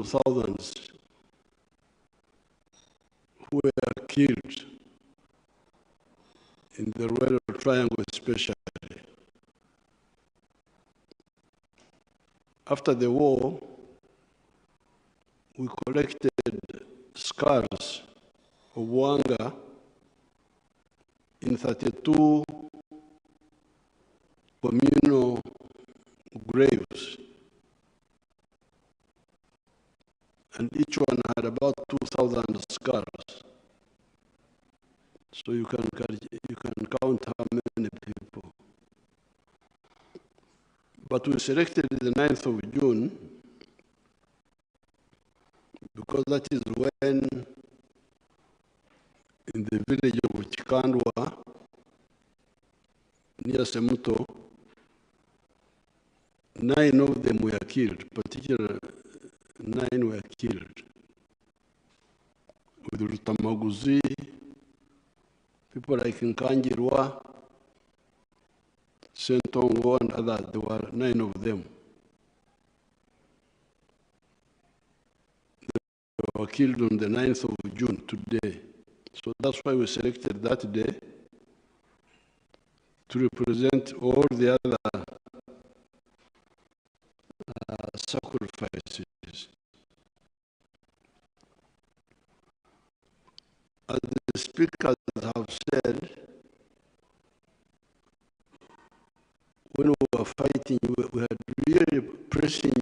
of thousands who were killed in the Royal Triangle especially. After the war, we collected scars of Wanga in 32 communal graves. And each one had about 2,000 scars. So you can count how many people. But we selected the 9th of June because that is when, in the village of Chikandwa, near Semuto, 9 of them were killed, particularly 9 were killed. With Rutamaguzi, people like Nkangirwa, Sentongo, and others, there were 9 of them. They were killed on the 9th of June, today. So that's why we selected that day to represent all the other sacrifices. As the speakers have said, when we were fighting, we had really pressing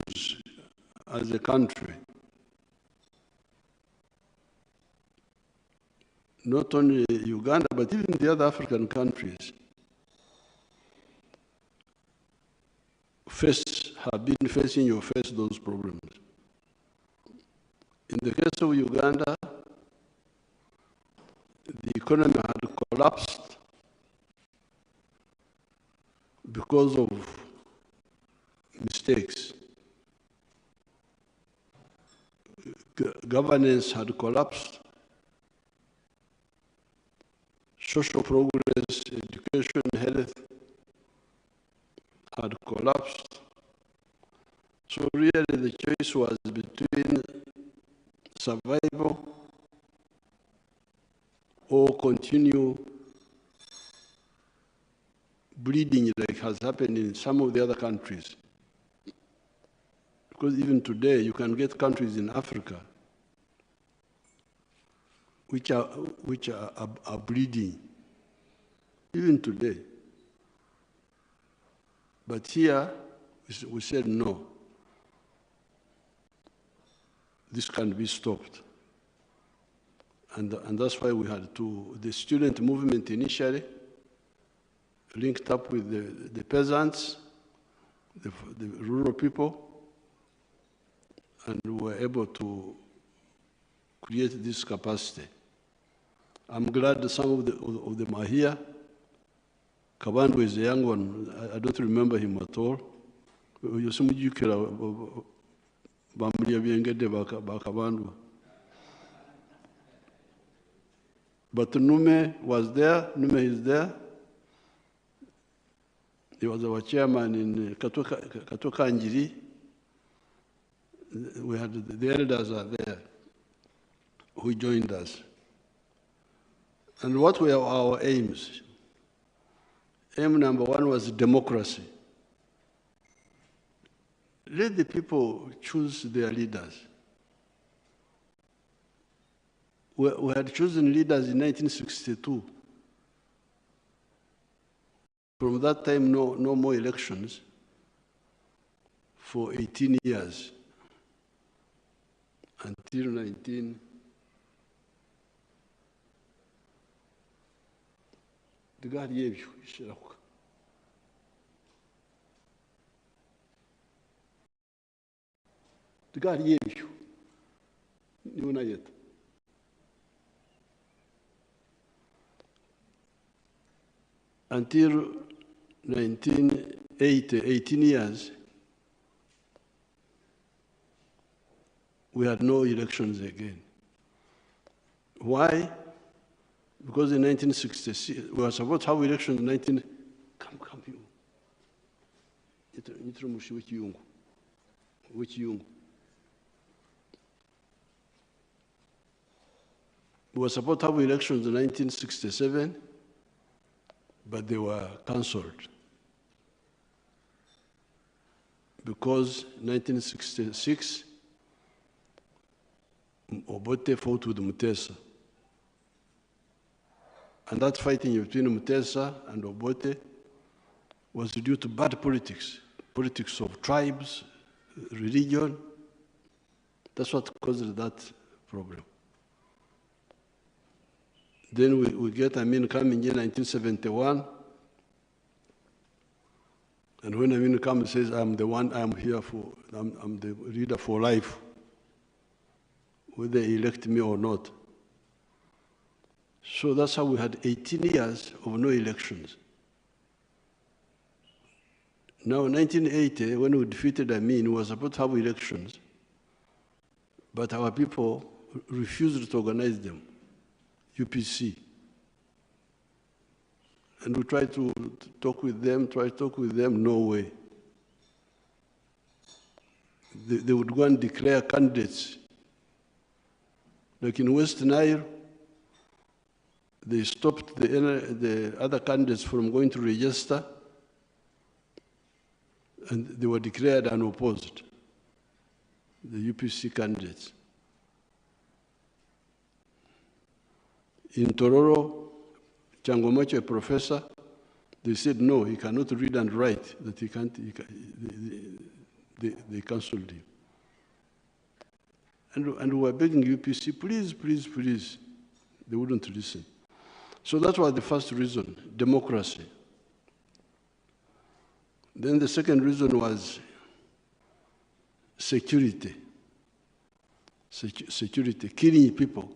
issues as a country. Not only Uganda, but even the other African countries have been facing those problems. In the case of Uganda, the economy had collapsed because of mistakes. Governance had collapsed. Social progress, education, health had collapsed. So really the choice was between survival or continue bleeding like has happened in some of the other countries. Because even today, you can get countries in Africa which are bleeding, even today. But here, we said no. This can be stopped. And that's why we had the student movement initially linked up with the peasants, the rural people, and we were able to create this capacity. I'm glad that some of them are here. Kabandu is a young one. I don't remember him at all. But Nume was there. Nume is there. He was our chairman in Katoka Njiri. We had the elders are there who joined us. And what were our aims? Aim number 1 was democracy. Let the people choose their leaders. We had chosen leaders in 1962. From that time, no more elections for 18 years, until 19... The God gave you, the God gave you. You know yet. Until 1980, 18 years, we had no elections again. Why? Because in 1966, we were supposed to have elections in 19... Come, you. which you. We were supposed to have elections in 1967, but they were cancelled because in 1966, Obote fought with Mutesa. And that fighting between Mutesa and Obote was due to bad politics, politics of tribes, religion. That's what caused that problem. Then we get Amin coming in 1971. And when Amin comes and says, I'm the one, I'm here for, I'm the leader for life, whether they elect me or not. So that's how we had 18 years of no elections. Now, in 1980, when we defeated Amin, we were supposed to have elections, but our people refused to organize them, UPC. And we tried to talk with them, no way. They would go and declare candidates. Like in West Nile, they stopped the other candidates from going to register, and they were declared unopposed, the UPC candidates. In Tororo, Changomacho, a professor, they said, no, he cannot read and write, that he can't, they cancelled him. And we were begging UPC, please, please, please. They wouldn't listen. So that was the first reason, democracy. Then the second reason was security. Security, killing people.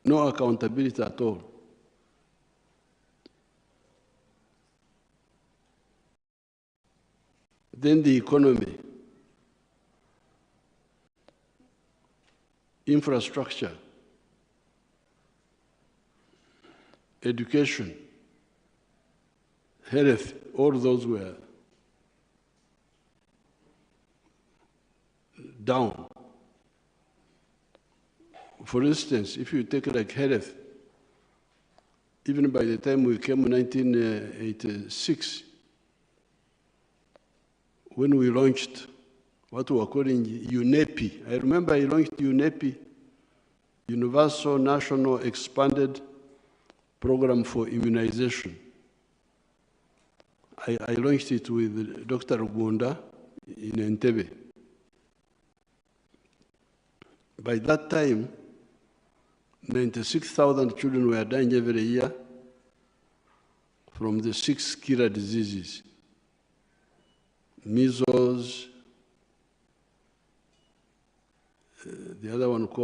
No accountability at all. Then the economy, infrastructure, education, health, all those were down. For instance, if you take like health, even by the time we came in 1986, when we launched what we were calling UNEPI. I remember I launched UNEPI, Universal National Expanded Program for Immunization. I launched it with Dr. Gunda in Entebbe. By that time, 96,000 children were dying every year from the 6 killer diseases: measles, the other one called